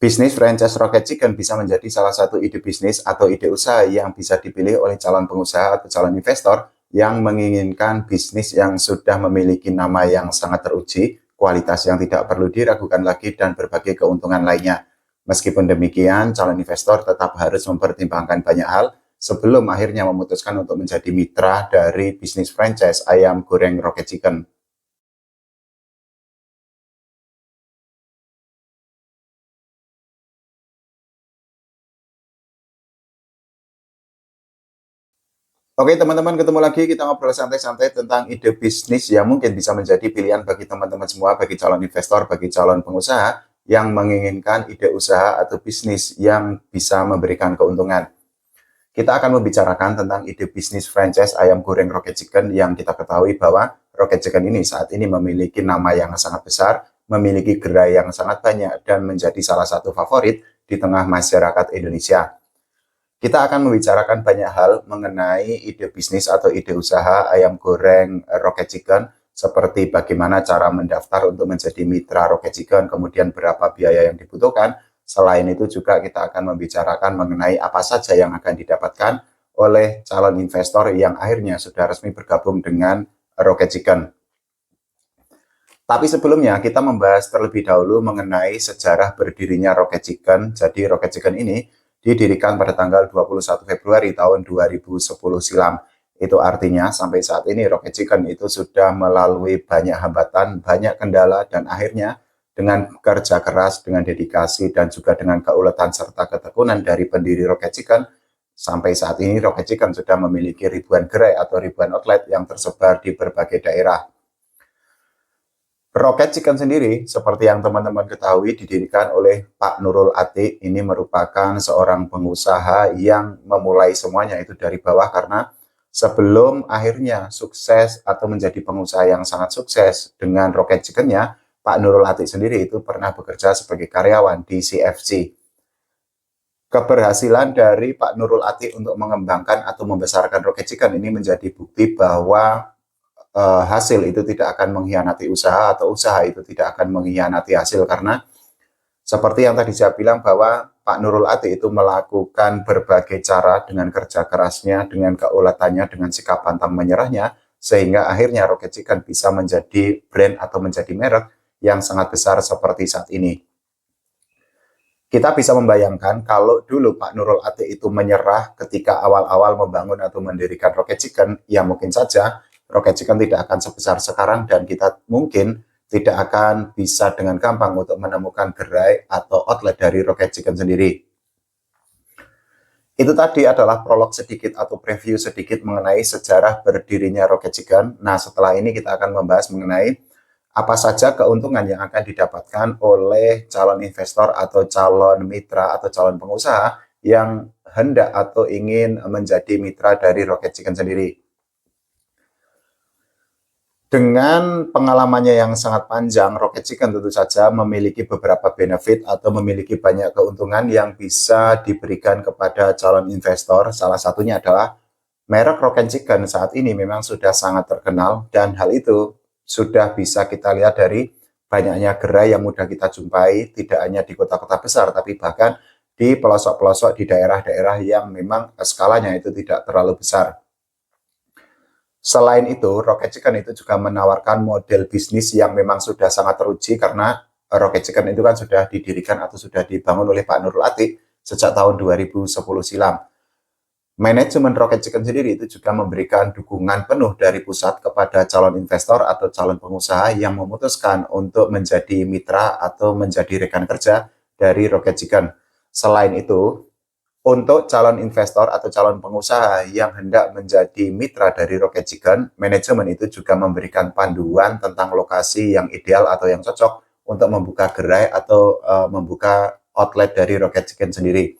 Bisnis franchise Rocket Chicken bisa menjadi salah satu ide bisnis atau ide usaha yang bisa dipilih oleh calon pengusaha atau calon investor yang menginginkan bisnis yang sudah memiliki nama yang sangat teruji, kualitas yang tidak perlu diragukan lagi, dan berbagai keuntungan lainnya. Meskipun demikian, calon investor tetap harus mempertimbangkan banyak hal sebelum akhirnya memutuskan untuk menjadi mitra dari bisnis franchise ayam goreng Rocket Chicken. Oke teman-teman, ketemu lagi kita ngobrol santai-santai tentang ide bisnis yang mungkin bisa menjadi pilihan bagi teman-teman semua, bagi calon investor, bagi calon pengusaha yang menginginkan ide usaha atau bisnis yang bisa memberikan keuntungan. Kita akan membicarakan tentang ide bisnis franchise ayam goreng Rocket Chicken yang kita ketahui bahwa Rocket Chicken ini saat ini memiliki nama yang sangat besar, memiliki gerai yang sangat banyak, dan menjadi salah satu favorit di tengah masyarakat Indonesia. Kita akan membicarakan banyak hal mengenai ide bisnis atau ide usaha ayam goreng Rocket Chicken, seperti bagaimana cara mendaftar untuk menjadi mitra Rocket Chicken, kemudian berapa biaya yang dibutuhkan. Selain itu juga kita akan membicarakan mengenai apa saja yang akan didapatkan oleh calon investor yang akhirnya sudah resmi bergabung dengan Rocket Chicken. Tapi sebelumnya kita membahas terlebih dahulu mengenai sejarah berdirinya Rocket Chicken. Jadi Rocket Chicken ini didirikan pada tanggal 21 Februari tahun 2010 silam. Itu artinya sampai saat ini Rocket Chicken itu sudah melalui banyak hambatan, banyak kendala, dan akhirnya dengan kerja keras, dengan dedikasi, dan juga dengan keuletan serta ketekunan dari pendiri Rocket Chicken, sampai saat ini Rocket Chicken sudah memiliki ribuan gerai atau ribuan outlet yang tersebar di berbagai daerah. Rocket Chicken sendiri, seperti yang teman-teman ketahui, didirikan oleh Pak Nurul Atik. Ini merupakan seorang pengusaha yang memulai semuanya itu dari bawah, karena sebelum akhirnya sukses atau menjadi pengusaha yang sangat sukses dengan Rocket Chicken-nya, Pak Nurul Atik sendiri itu pernah bekerja sebagai karyawan di CFC. Keberhasilan dari Pak Nurul Atik untuk mengembangkan atau membesarkan Rocket Chicken ini menjadi bukti bahwa hasil itu tidak akan mengkhianati usaha, atau usaha itu tidak akan mengkhianati hasil, karena seperti yang tadi saya bilang bahwa Pak Nurul Atik itu melakukan berbagai cara dengan kerja kerasnya, dengan keuletannya, dengan sikap pantang menyerahnya, sehingga akhirnya Rocket Chicken bisa menjadi brand atau menjadi merek yang sangat besar seperti saat ini. Kita bisa membayangkan kalau dulu Pak Nurul Atik itu menyerah ketika awal-awal membangun atau mendirikan Rocket Chicken, ya mungkin saja Rocket Chicken tidak akan sebesar sekarang, dan kita mungkin tidak akan bisa dengan gampang untuk menemukan gerai atau outlet dari Rocket Chicken sendiri. Itu tadi adalah prolog sedikit atau preview sedikit mengenai sejarah berdirinya Rocket Chicken. Nah, setelah ini kita akan membahas mengenai apa saja keuntungan yang akan didapatkan oleh calon investor atau calon mitra atau calon pengusaha yang hendak atau ingin menjadi mitra dari Rocket Chicken sendiri. Dengan pengalamannya yang sangat panjang, Rocket Chicken tentu saja memiliki beberapa benefit atau memiliki banyak keuntungan yang bisa diberikan kepada calon investor. Salah satunya adalah merek Rocket Chicken saat ini memang sudah sangat terkenal, dan hal itu sudah bisa kita lihat dari banyaknya gerai yang mudah kita jumpai, tidak hanya di kota-kota besar, tapi bahkan di pelosok-pelosok di daerah-daerah yang memang skalanya itu tidak terlalu besar. Selain itu, Rocket Chicken itu juga menawarkan model bisnis yang memang sudah sangat teruji, karena Rocket Chicken itu kan sudah didirikan atau sudah dibangun oleh Pak Nurul Atik sejak tahun 2010 silam. Manajemen Rocket Chicken sendiri itu juga memberikan dukungan penuh dari pusat kepada calon investor atau calon pengusaha yang memutuskan untuk menjadi mitra atau menjadi rekan kerja dari Rocket Chicken. Selain itu, untuk calon investor atau calon pengusaha yang hendak menjadi mitra dari Rocket Chicken, manajemen itu juga memberikan panduan tentang lokasi yang ideal atau yang cocok untuk membuka gerai atau membuka outlet dari Rocket Chicken sendiri.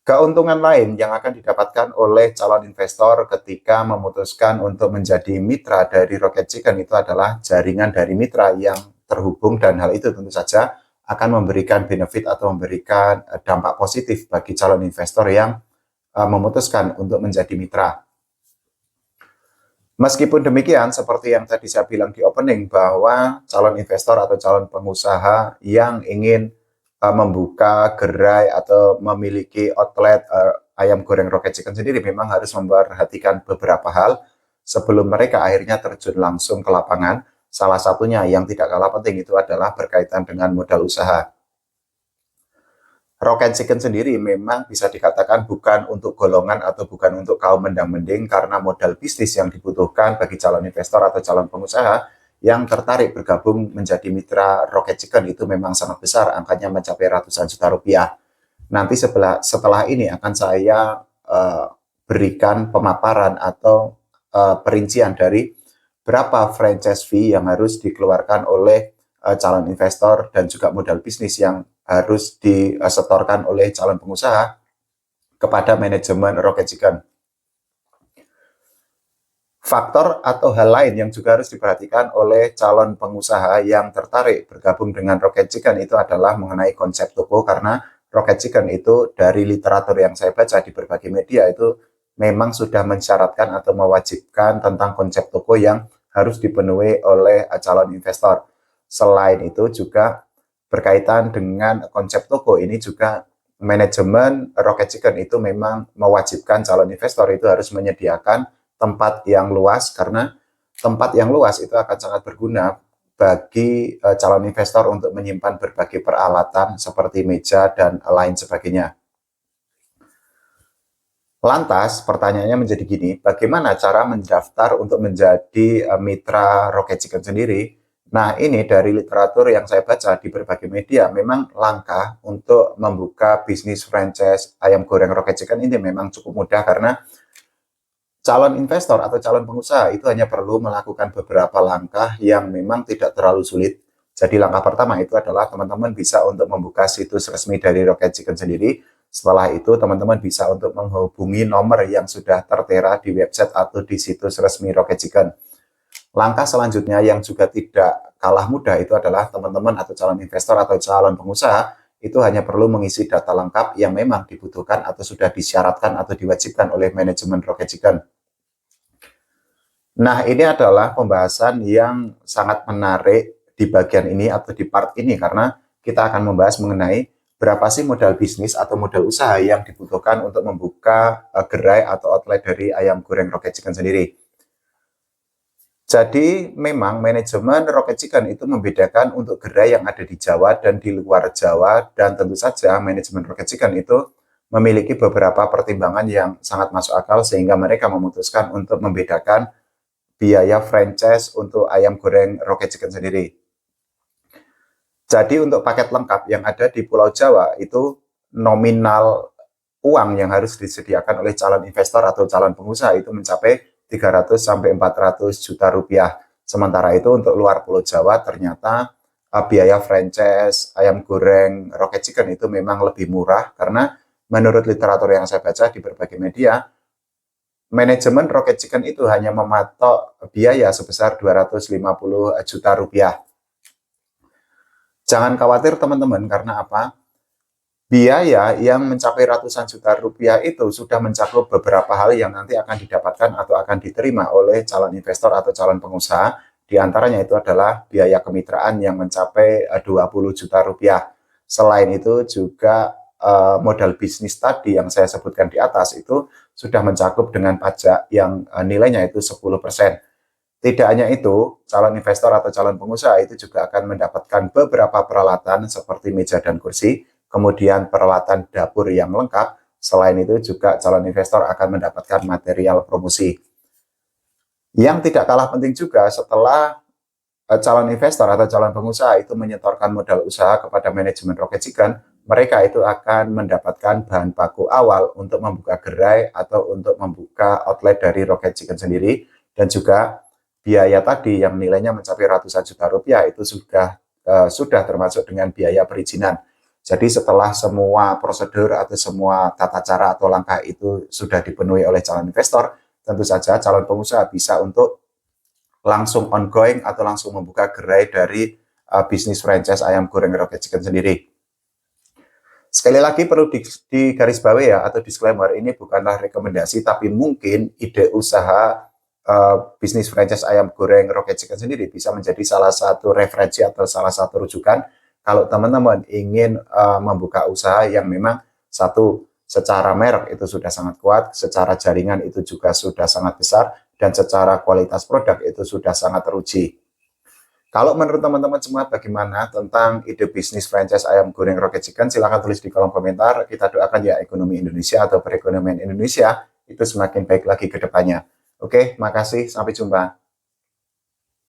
Keuntungan lain yang akan didapatkan oleh calon investor ketika memutuskan untuk menjadi mitra dari Rocket Chicken itu adalah jaringan dari mitra yang terhubung, dan hal itu tentu saja akan memberikan benefit atau memberikan dampak positif bagi calon investor yang memutuskan untuk menjadi mitra. Meskipun demikian, seperti yang tadi saya bilang di opening, bahwa calon investor atau calon pengusaha yang ingin membuka gerai atau memiliki outlet ayam goreng Rocket Chicken sendiri memang harus memperhatikan beberapa hal sebelum mereka akhirnya terjun langsung ke lapangan. Salah satunya yang tidak kalah penting itu adalah berkaitan dengan modal usaha. Rocket Chicken sendiri memang bisa dikatakan bukan untuk golongan atau bukan untuk kaum mendang-mending karena modal bisnis yang dibutuhkan bagi calon investor atau calon pengusaha yang tertarik bergabung menjadi mitra Rocket Chicken itu memang sangat besar, angkanya mencapai ratusan juta rupiah. Nanti setelah ini akan saya berikan pemaparan atau perincian dari berapa franchise fee yang harus dikeluarkan oleh calon investor dan juga modal bisnis yang harus disetorkan oleh calon pengusaha kepada manajemen Rocket Chicken. Faktor atau hal lain yang juga harus diperhatikan oleh calon pengusaha yang tertarik bergabung dengan Rocket Chicken itu adalah mengenai konsep toko, karena Rocket Chicken itu dari literatur yang saya baca di berbagai media itu memang sudah mensyaratkan atau mewajibkan tentang konsep toko yang harus dipenuhi oleh calon investor. Selain itu juga berkaitan dengan konsep toko ini juga manajemen Rocket Chicken itu memang mewajibkan calon investor itu harus menyediakan tempat yang luas, karena tempat yang luas itu akan sangat berguna bagi calon investor untuk menyimpan berbagai peralatan seperti meja dan lain sebagainya. Lantas pertanyaannya menjadi gini, bagaimana cara mendaftar untuk menjadi mitra Rocket Chicken sendiri? Nah, ini dari literatur yang saya baca di berbagai media, memang langkah untuk membuka bisnis franchise ayam goreng Rocket Chicken ini memang cukup mudah, karena calon investor atau calon pengusaha itu hanya perlu melakukan beberapa langkah yang memang tidak terlalu sulit. Jadi langkah pertama itu adalah teman-teman bisa untuk membuka situs resmi dari Rocket Chicken sendiri. Setelah itu teman-teman bisa untuk menghubungi nomor yang sudah tertera di website atau di situs resmi Rocket Chicken. Langkah selanjutnya yang juga tidak kalah mudah itu adalah teman-teman atau calon investor atau calon pengusaha itu hanya perlu mengisi data lengkap yang memang dibutuhkan atau sudah disyaratkan atau diwajibkan oleh manajemen Rocket Chicken. Nah, ini adalah pembahasan yang sangat menarik di bagian ini atau di part ini, karena kita akan membahas mengenai berapa sih modal bisnis atau modal usaha yang dibutuhkan untuk membuka gerai atau outlet dari ayam goreng Rocket Chicken sendiri. Jadi memang manajemen Rocket Chicken itu membedakan untuk gerai yang ada di Jawa dan di luar Jawa, dan tentu saja manajemen Rocket Chicken itu memiliki beberapa pertimbangan yang sangat masuk akal sehingga mereka memutuskan untuk membedakan biaya franchise untuk ayam goreng Rocket Chicken sendiri. Jadi untuk paket lengkap yang ada di Pulau Jawa itu nominal uang yang harus disediakan oleh calon investor atau calon pengusaha itu mencapai 300 sampai 400 juta rupiah. Sementara itu untuk luar Pulau Jawa ternyata biaya franchise ayam goreng Rocket Chicken itu memang lebih murah, karena menurut literatur yang saya baca di berbagai media, manajemen Rocket Chicken itu hanya mematok biaya sebesar 250 juta rupiah. Jangan khawatir teman-teman, karena apa? Biaya yang mencapai ratusan juta rupiah itu sudah mencakup beberapa hal yang nanti akan didapatkan atau akan diterima oleh calon investor atau calon pengusaha. Di antaranya itu adalah biaya kemitraan yang mencapai 20 juta rupiah. Selain itu juga modal bisnis tadi yang saya sebutkan di atas itu sudah mencakup dengan pajak yang nilainya itu 10%. Tidak hanya itu, calon investor atau calon pengusaha itu juga akan mendapatkan beberapa peralatan seperti meja dan kursi, kemudian peralatan dapur yang lengkap. Selain itu juga calon investor akan mendapatkan material promosi. Yang tidak kalah penting juga, setelah calon investor atau calon pengusaha itu menyetorkan modal usaha kepada manajemen Rocket Chicken, mereka itu akan mendapatkan bahan baku awal untuk membuka gerai atau untuk membuka outlet dari Rocket Chicken sendiri, dan juga biaya tadi yang nilainya mencapai ratusan juta rupiah itu sudah termasuk dengan biaya perizinan. Jadi setelah semua prosedur atau semua tata cara atau langkah itu sudah dipenuhi oleh calon investor, tentu saja calon pengusaha bisa untuk langsung ongoing atau langsung membuka gerai dari bisnis franchise ayam goreng Rocket Chicken sendiri. Sekali lagi perlu digarisbawahi ya, atau disclaimer, ini bukanlah rekomendasi, tapi mungkin ide usaha bisnis franchise ayam goreng Rocket Chicken sendiri bisa menjadi salah satu referensi atau salah satu rujukan Kalau teman-teman ingin membuka usaha yang memang satu, secara merek itu sudah sangat kuat, secara jaringan itu juga sudah sangat besar, dan secara kualitas produk itu sudah sangat teruji. Kalau menurut teman-teman semua bagaimana tentang ide bisnis franchise ayam goreng Rocket Chicken? Silahkan tulis di kolom komentar. Kita doakan ya ekonomi Indonesia atau perekonomian Indonesia itu semakin baik lagi ke depannya. Oke, makasih. Sampai jumpa.